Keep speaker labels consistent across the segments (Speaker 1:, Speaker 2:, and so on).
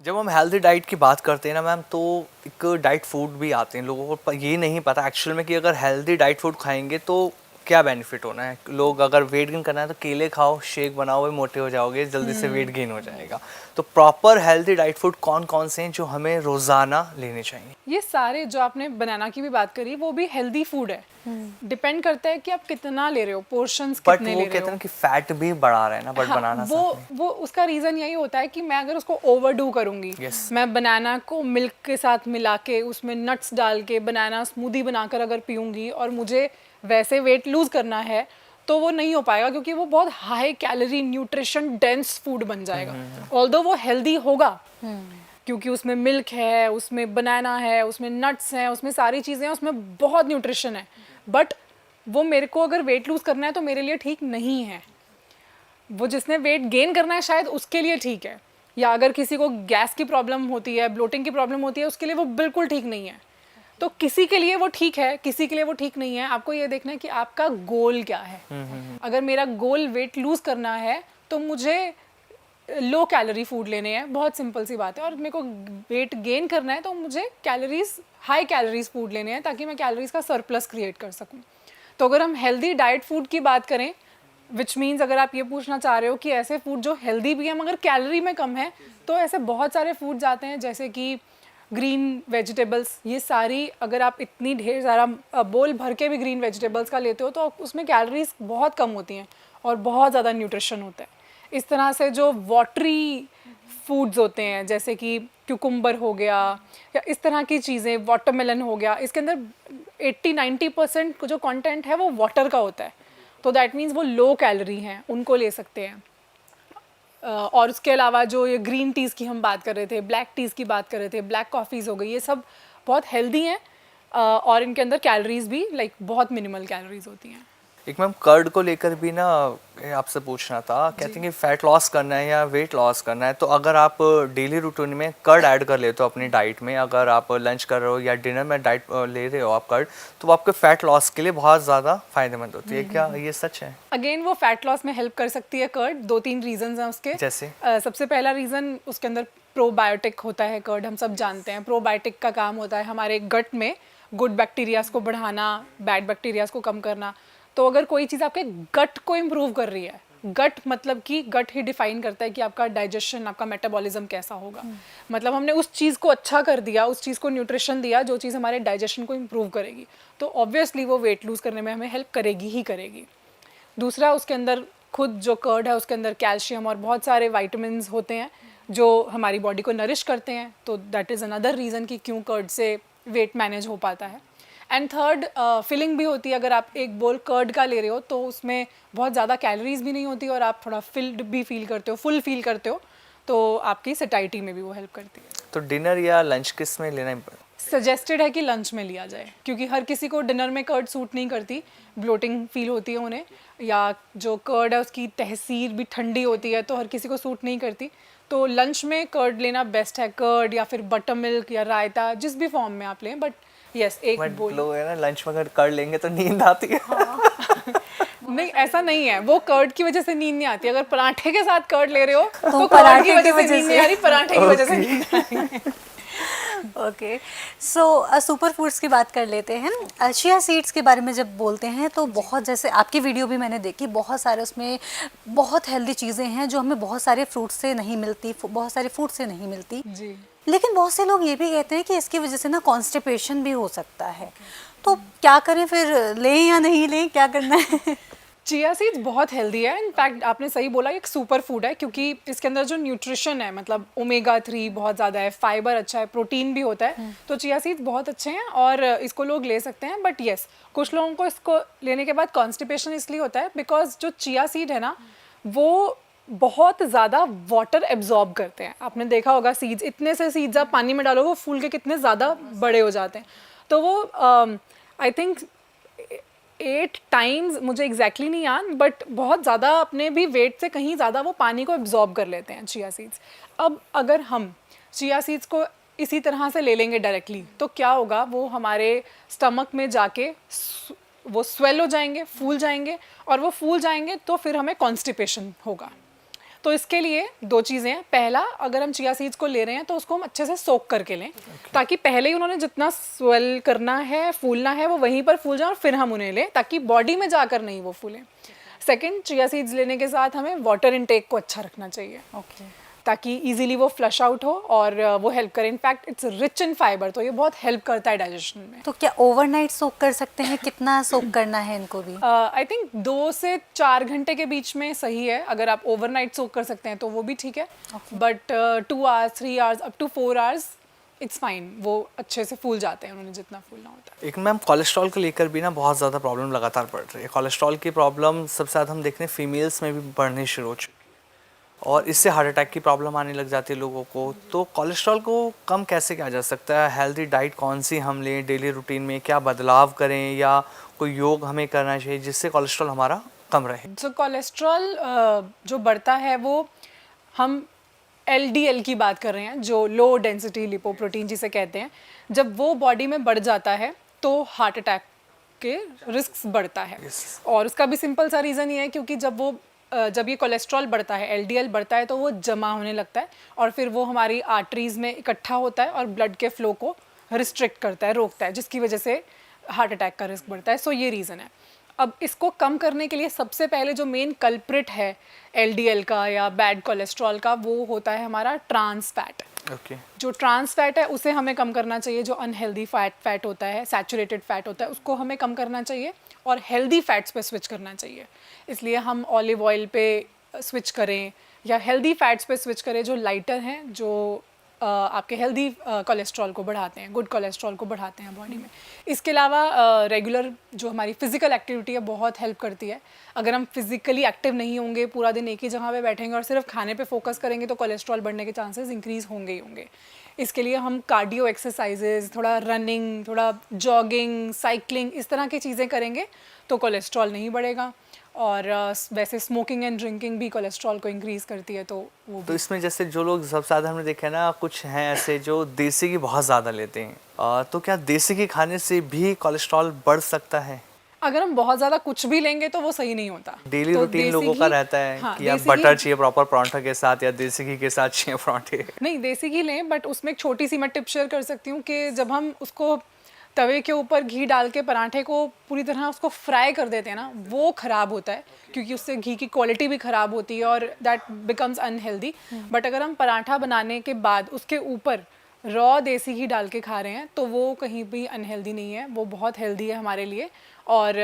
Speaker 1: जब हम healthy diet की बात करते हैं ना मैम, तो एक डाइट फूड भी आते हैं। लोगों को ये नहीं पता एक्चुअल में कि अगर हेल्दी डाइट फूड खाएंगे तो क्या बेनिफिट होना है। लोग अगर वेट गेन करना है तो केले खाओ, शेक बनाओ, वही मोटे हो जाओगे, जल्दी से वेट गेन हो जाएगा। तो प्रॉपर हेल्दी डाइट फूड कौन कौन से हैं जो हमें रोज़ाना लेने चाहिए?
Speaker 2: ये सारे जो आपने बनाना की भी बात करी वो भी हेल्दी फूड है। डिपेंड करता है कि आप कितना ले रहे हो, पोर्शंस
Speaker 1: बट
Speaker 2: कितने
Speaker 1: वो
Speaker 2: ले रहे
Speaker 1: कहते
Speaker 2: हो।
Speaker 1: हैं कि फैट भी बढ़ा रहे हैं ना, बट
Speaker 2: हाँ,
Speaker 1: बनाना
Speaker 2: वो
Speaker 1: साथ में।
Speaker 2: वो उसका रीज़न यही होता है कि मैं अगर उसको ओवरडू करूँगी,
Speaker 1: Yes.
Speaker 2: मैं बनाना को मिल्क के साथ मिला के उसमें नट्स डाल के बनाना स्मूदी बनाकर अगर पीऊँगी और मुझे वैसे वेट लूज़ करना है तो वो नहीं हो पाएगा, क्योंकि वो बहुत high calorie nutrition dense food बन जाएगा। ऑल्दो वो हेल्दी होगा क्योंकि उसमें मिल्क है, उसमें बनाना है, उसमें नट्स हैं, उसमें सारी चीज़ें हैं, उसमें बहुत न्यूट्रिशन है, बट वो मेरे को अगर वेट लूज़ करना है तो मेरे लिए ठीक नहीं है। वो जिसने वेट गेन करना है शायद उसके लिए ठीक है, या अगर किसी को गैस की प्रॉब्लम होती है, ब्लोटिंग की प्रॉब्लम होती है, उसके लिए वो बिल्कुल ठीक नहीं है। तो किसी के लिए वो ठीक है, किसी के लिए वो ठीक नहीं है। आपको ये देखना है कि आपका गोल क्या है। अगर मेरा गोल वेट लूज़ करना है तो मुझे लो कैलोरी फूड लेने हैं, बहुत सिंपल सी बात है। और मेरे को वेट गेन करना है तो मुझे कैलोरीज हाई कैलोरीज फूड लेने हैं ताकि मैं कैलोरीज का सरप्लस क्रिएट कर सकूं। तो अगर हम हेल्दी डाइट फूड की बात करें, विच मीन्स अगर आप ये पूछना चाह रहे हो कि ऐसे फूड जो हेल्दी भी है मगर कैलोरी में कम है, तो ऐसे बहुत सारे फूड्स आते हैं जैसे कि ग्रीन वेजिटेबल्स। ये सारी अगर आप इतनी ढेर सारा बोल भर के भी ग्रीन वेजिटेबल्स का लेते हो तो उसमें कैलोरीज बहुत कम होती हैं और बहुत ज़्यादा न्यूट्रिशन होता है। इस तरह से जो वाटरी फूड्स होते हैं जैसे कि क्यूकुम्बर हो गया या इस तरह की चीज़ें, वाटरमेलन हो गया, इसके अंदर 80-90% जो कंटेंट है वो वाटर का होता है। तो दैट मीन्स वो लो कैलोरी हैं, उनको ले सकते हैं। और उसके अलावा जो ये ग्रीन टीज़ की हम बात कर रहे थे, ब्लैक टीज़ की बात कर रहे थे, ब्लैक कॉफ़ीज़ हो गई, ये सब बहुत हेल्दी हैं और इनके अंदर कैलोरीज भी बहुत मिनिमल कैलोरीज होती हैं।
Speaker 1: एक मैम कर्ड को लेकर भी ना आपसे पूछना था। कहते हैं कि फैट लॉस करना है या वेट लॉस करना है, तो अगर आप डेली रूटीन में कर्ड ऐड कर लेते हो अपनी डाइट में, अगर आप लंच कर रहे हो या डिनर में डाइट ले रहे हो आप कर्ड, तो वो आपके फैट लॉस के लिए बहुत ज़्यादा फायदेमंद होती है। क्या ये सच है?
Speaker 2: अगेन वो फैट लॉस में हेल्प कर सकती है कर्ड। 2-3 रीजंस हैं उसके।
Speaker 1: जैसे
Speaker 2: सबसे पहला रीज़न, उसके अंदर प्रोबायोटिक होता है कर्ड। हम सब जानते हैं प्रोबायोटिक का काम होता है हमारे गट में गुड बैक्टीरियाज को बढ़ाना, बैड बैक्टीरियाज को कम करना। तो अगर कोई चीज़ आपके गट को इम्प्रूव कर रही है, गट मतलब कि गट ही डिफाइन करता है कि आपका डाइजेशन, आपका मेटाबॉलिज्म कैसा होगा। मतलब हमने उस चीज़ को अच्छा कर दिया, उस चीज़ को न्यूट्रिशन दिया जो चीज़ हमारे डाइजेशन को इम्प्रूव करेगी, तो ऑब्वियसली वो वेट लूज़ करने में हमें हेल्प करेगी ही करेगी। दूसरा, उसके अंदर खुद जो कर्ड है उसके अंदर कैल्शियम और बहुत सारे वाइटामिन्स होते हैं जो हमारी बॉडी को नरिश करते हैं। तो दैट इज़ अनदर रीज़न कि क्यों कर्ड से वेट मैनेज हो पाता है। एंड थर्ड, फिलिंग भी होती है। अगर आप एक बोल कर्ड का ले रहे हो तो उसमें बहुत ज़्यादा कैलोरीज भी नहीं होती और आप थोड़ा फिल्ड भी फील करते हो, फुल फील करते हो, तो आपकी सटाइटी में भी वो हेल्प करती है।
Speaker 1: तो डिनर या लंच किस में लेना है?
Speaker 2: सजेस्टेड है कि लंच में लिया जाए, क्योंकि हर किसी को डिनर में कर्ड सूट नहीं करती, ब्लोटिंग फील होती है उन्हें, या जो कर्ड है उसकी तहसीर भी ठंडी होती है तो हर किसी को सूट नहीं करती। तो लंच में कर्ड लेना बेस्ट है, कर्ड या फिर बटर मिल्क या रायता, जिस भी फॉर्म में आप लें। बट यस, एक बोल
Speaker 1: लोग है ना लंच में अगर कर लेंगे तो नींद आती है।
Speaker 2: हाँ। नहीं, ऐसा नहीं है, वो कर्ड की वजह से नींद नहीं आती। अगर पराठे के साथ कर्ड ले रहे हो तो कर्ड की वजह से नींद नहीं आ रही, पराठे की वजह से नींद आ रही है।
Speaker 3: ओके, सो सुपर फूड्स की बात कर लेते हैं। चिया सीड्स के बारे में जब बोलते हैं तो बहुत, जैसे आपकी वीडियो भी मैंने देखी, बहुत सारे उसमें बहुत हेल्दी चीज़ें हैं जो हमें बहुत सारे फ्रूट्स से नहीं मिलती, बहुत सारे फूड से नहीं मिलती
Speaker 2: जी।
Speaker 3: लेकिन बहुत से लोग ये भी कहते हैं कि इसकी वजह से ना कॉन्स्टिपेशन भी हो सकता है। तो क्या करें फिर, लें या नहीं लें, क्या करना है?
Speaker 2: चिया सीड्स बहुत हेल्दी है। इनफैक्ट आपने सही बोला, एक सुपर फूड है, क्योंकि इसके अंदर जो न्यूट्रिशन है, मतलब ओमेगा 3 बहुत ज़्यादा है, फाइबर अच्छा है, प्रोटीन भी होता है। तो चिया सीड्स बहुत अच्छे हैं और इसको लोग ले सकते हैं। बट येस, कुछ लोगों को इसको लेने के बाद कॉन्स्टिपेशन इसलिए होता है बिकॉज जो चिया सीड है ना, वो बहुत ज़्यादा वाटर एब्जॉर्ब करते हैं। आपने देखा होगा सीड्स, इतने से सीड्स आप पानी में डालोगे वो फूल के कितने ज़्यादा बड़े हो जाते हैं। तो वो आई थिंक 8 टाइम्स, मुझे एग्जैक्टली नहीं याद, बट बहुत ज़्यादा अपने भी वेट से कहीं ज़्यादा वो पानी को एब्जॉर्ब कर लेते हैं चिया सीड्स। अब अगर हम चिया सीड्स को इसी तरह से ले लेंगे डायरेक्टली तो क्या होगा, वो हमारे स्टमक में जाके वो स्वेल हो जाएंगे, फूल जाएंगे, और वो फूल जाएंगे तो फिर हमें कॉन्स्टिपेशन होगा। तो इसके लिए दो चीज़ें हैं। पहला, अगर हम चिया सीड्स को ले रहे हैं तो उसको हम अच्छे से सोक करके लें, ताकि पहले ही उन्होंने जितना स्वेल करना है, फूलना है, वो वहीं पर फूल जाए और फिर हम उन्हें लें, ताकि बॉडी में जाकर नहीं वो फूलें। सेकंड, चिया सीड्स लेने के साथ हमें वाटर इनटेक को अच्छा रखना चाहिए, ताकि इजीली वो फ्लश आउट हो और वो हेल्प करे। In fact it's rich in fibre, तो ये बहुत हेल्प करता है डाइजेशन में।
Speaker 3: तो क्या ओवरनाइट सोक कर सकते हैं? कितना सोक करना है इनको भी?
Speaker 2: आई थिंक 2 से 4 घंटे के बीच में सही है। अगर आप ओवरनाइट सोक कर सकते हैं तो वो भी ठीक है, but 2 hours, 3 hours, up to 4 hours it's fine. वो अच्छे से फूल जाते हैं उन्होंने जितना फूलना होता है।
Speaker 1: एक मैम कोलेस्ट्रॉल को लेकर भी ना बहुत ज़्यादा प्रॉब्लम लगातार बढ़ रही है। कोलेस्ट्रॉल की प्रॉब्लम सबसे ज़्यादा हम देखते हैं फीमेल्स में भी बढ़नी शुरू हो चुकी है, और इससे हार्ट अटैक की प्रॉब्लम आने लग जाती है लोगों को। तो कोलेस्ट्रॉल को कम कैसे किया जा सकता है? हेल्दी डाइट कौन सी हम लें? डेली रूटीन में क्या बदलाव करें, या कोई योग हमें करना चाहिए जिससे कोलेस्ट्रॉल हमारा कम रहे?
Speaker 2: जो कोलेस्ट्रॉल जो बढ़ता है वो हम LDL की बात कर रहे हैं, जो लो डेंसिटी लिपोप्रोटीन जिसे कहते हैं। जब वो बॉडी में बढ़ जाता है तो हार्ट अटैक के रिस्क बढ़ता है। और उसका भी सिंपल सा रीज़न ये है, क्योंकि जब ये कोलेस्ट्रॉल बढ़ता है, LDL बढ़ता है, तो वो जमा होने लगता है और फिर वो हमारी आर्टरीज़ में इकट्ठा होता है और ब्लड के फ्लो को रिस्ट्रिक्ट करता है, रोकता है, जिसकी वजह से हार्ट अटैक का रिस्क बढ़ता है। सो ये रीज़न है। अब इसको कम करने के लिए सबसे पहले जो मेन कल्प्रिट है LDL का या बैड कोलेस्ट्रॉल का, वो होता है हमारा ट्रांस फैट। जो ट्रांस फैट है उसे हमें कम करना चाहिए। जो अनहेल्दी फैट होता है, सैचुरेटेड फैट होता है, उसको हमें कम करना चाहिए और हेल्दी फैट्स पे स्विच करना चाहिए। इसलिए हम ऑलिव ऑयल पे स्विच करें या हेल्दी फैट्स पे स्विच करें जो लाइटर हैं, जो आपके हेल्दी कोलेस्ट्रॉल को बढ़ाते हैं, गुड कोलेस्ट्रॉल को बढ़ाते हैं बॉडी में। इसके अलावा रेगुलर जो हमारी फिजिकल एक्टिविटी है बहुत हेल्प करती है। अगर हम फिजिकली एक्टिव नहीं होंगे, पूरा दिन एक ही जगह पे बैठेंगे और सिर्फ खाने पे फोकस करेंगे, तो कोलेस्ट्रॉल बढ़ने के चांसेस इंक्रीज़ होंगे ही होंगे। इसके लिए हम कार्डियो एक्सरसाइजेज, थोड़ा रनिंग, थोड़ा जॉगिंग, साइकिलिंग, इस तरह की चीज़ें करेंगे तो कोलेस्ट्रॉल नहीं बढ़ेगा। और वैसे स्मोकिंग एंड ड्रिंकिंग भी कोलेस्ट्रॉल को इंक्रीज़ करती है, तो वो
Speaker 1: तो इसमें जैसे जो लोग सबसे ज़्यादा हमने देखा है ना, कुछ हैं ऐसे जो देसी घी बहुत ज़्यादा लेते हैं, तो क्या देसी घी खाने से भी कोलेस्ट्रॉल बढ़ सकता है?
Speaker 2: अगर हम बहुत ज़्यादा कुछ भी लेंगे तो वो सही नहीं होता।
Speaker 1: डेली
Speaker 2: तो
Speaker 1: रूटीन लोगों का रहता है कि या बटर चाहिए प्रॉपर पराठा के साथ, या देसी घी के साथ चाहिए पराठे।
Speaker 2: नहीं, देसी घी लें, बट उसमें एक छोटी सी मैं टिप शेयर कर सकती हूँ कि जब हम उसको तवे के ऊपर घी डाल के पराठे को पूरी तरह उसको फ्राई कर देते हैं ना, वो ख़राब होता है, क्योंकि उससे घी की क्वालिटी भी ख़राब होती है और दैट बिकम्स अनहेल्दी। बट अगर हम पराठा बनाने के बाद उसके ऊपर रॉ देसी घी डाल के खा रहे हैं तो वो कहीं भी अनहेल्दी नहीं है, वो बहुत हेल्दी है हमारे लिए। और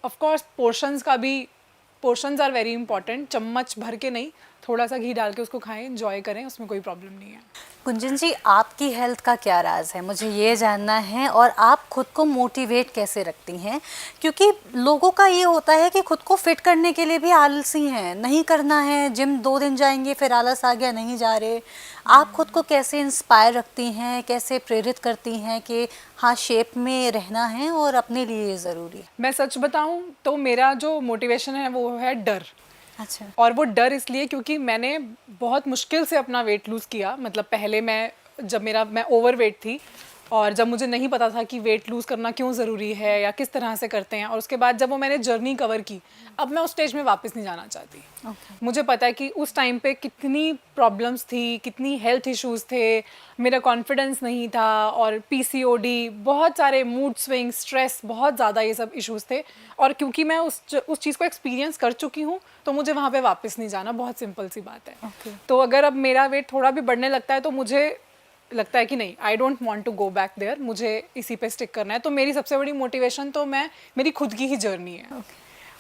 Speaker 2: of course portions are very important. चम्मच भर के नहीं, थोड़ा सा घी डाल के उसको खाएं, एंजॉय करें, उसमें कोई प्रॉब्लम नहीं है।
Speaker 3: गुंजन जी, आपकी हेल्थ का क्या राज है, मुझे ये जानना है। और आप खुद को मोटिवेट कैसे रखती हैं? क्योंकि लोगों का ये होता है कि खुद को फिट करने के लिए भी आलसी हैं, नहीं करना है, जिम 2 दिन जाएंगे फिर आलस आ गया, नहीं जा रहे। आप खुद को कैसे इंस्पायर रखती हैं, कैसे प्रेरित करती हैं कि हाँ, शेप में रहना है और अपने लिए ये ज़रूरी है?
Speaker 2: मैं सच बताऊं तो मेरा जो मोटिवेशन है वो है डर।
Speaker 3: अच्छा।
Speaker 2: और वो डर इसलिए क्योंकि मैंने बहुत मुश्किल से अपना वेट लूज़ किया। मतलब पहले मैं ओवरवेट थी, और जब मुझे नहीं पता था कि वेट लूज़ करना क्यों ज़रूरी है या किस तरह से करते हैं, और उसके बाद जब वो मैंने जर्नी कवर की, अब मैं उस स्टेज में वापस नहीं जाना चाहती। मुझे पता है कि उस टाइम पे कितनी प्रॉब्लम्स थी, कितनी हेल्थ इश्यूज़ थे, मेरा कॉन्फिडेंस नहीं था, और PCOD, बहुत सारे मूड स्विंग, स्ट्रेस, बहुत ज़्यादा ये सब इश्यूज़ थे। और क्योंकि मैं उस चीज़ को एक्सपीरियंस कर चुकी हूँ, तो मुझे वहाँ पे वापस नहीं जाना, बहुत सिंपल सी बात है। तो अगर अब मेरा वेट थोड़ा भी बढ़ने लगता है तो मुझे लगता है कि नहीं, I don't want to go back there, मुझे इसी पे स्टिक करना है। तो मेरी सबसे बड़ी मोटिवेशन तो मेरी खुद की ही जर्नी है।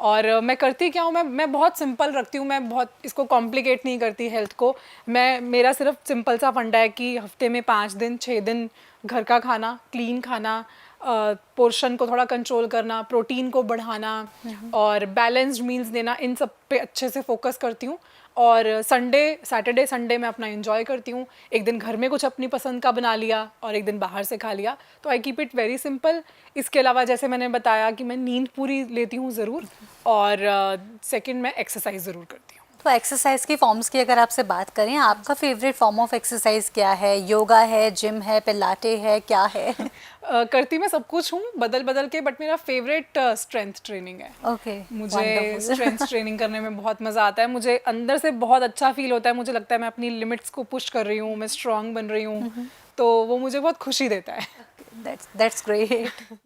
Speaker 2: और मैं करती क्या हूँ, मैं बहुत सिंपल रखती हूँ, मैं बहुत इसको कॉम्प्लिकेट नहीं करती हेल्थ को। मेरा सिर्फ सिंपल सा फंडा है कि हफ्ते में 5 दिन 6 दिन घर का खाना, क्लीन खाना, पोर्शन को थोड़ा कंट्रोल करना, प्रोटीन को बढ़ाना और बैलेंस्ड मील्स देना, इन सब पे अच्छे से फोकस करती हूँ। और सैटरडे संडे मैं अपना एंजॉय करती हूँ। एक दिन घर में कुछ अपनी पसंद का बना लिया और एक दिन बाहर से खा लिया, तो I keep it very simple. इसके अलावा जैसे मैंने बताया कि मैं नींद पूरी लेती हूँ ज़रूर, और सेकंड मैं एक्सरसाइज ज़रूर करती हूँ।
Speaker 3: तो एक्सरसाइज की फॉर्म्स की अगर आपसे बात करें, आपका फेवरेट फॉर्म ऑफ एक्सरसाइज क्या है? योगा है, जिम है, पिलाटे है, क्या है?
Speaker 2: करती मैं सब कुछ हूँ बदल बदल के, बट मेरा फेवरेट स्ट्रेंथ ट्रेनिंग है।
Speaker 3: ओके,
Speaker 2: मुझे स्ट्रेंथ ट्रेनिंग करने में बहुत मज़ा आता है, मुझे अंदर से बहुत अच्छा फील होता है, मुझे लगता है मैं अपनी लिमिट्स को पुश कर रही हूँ, मैं स्ट्रांग बन रही हूँ, तो वो मुझे बहुत खुशी देता है।
Speaker 3: That's great.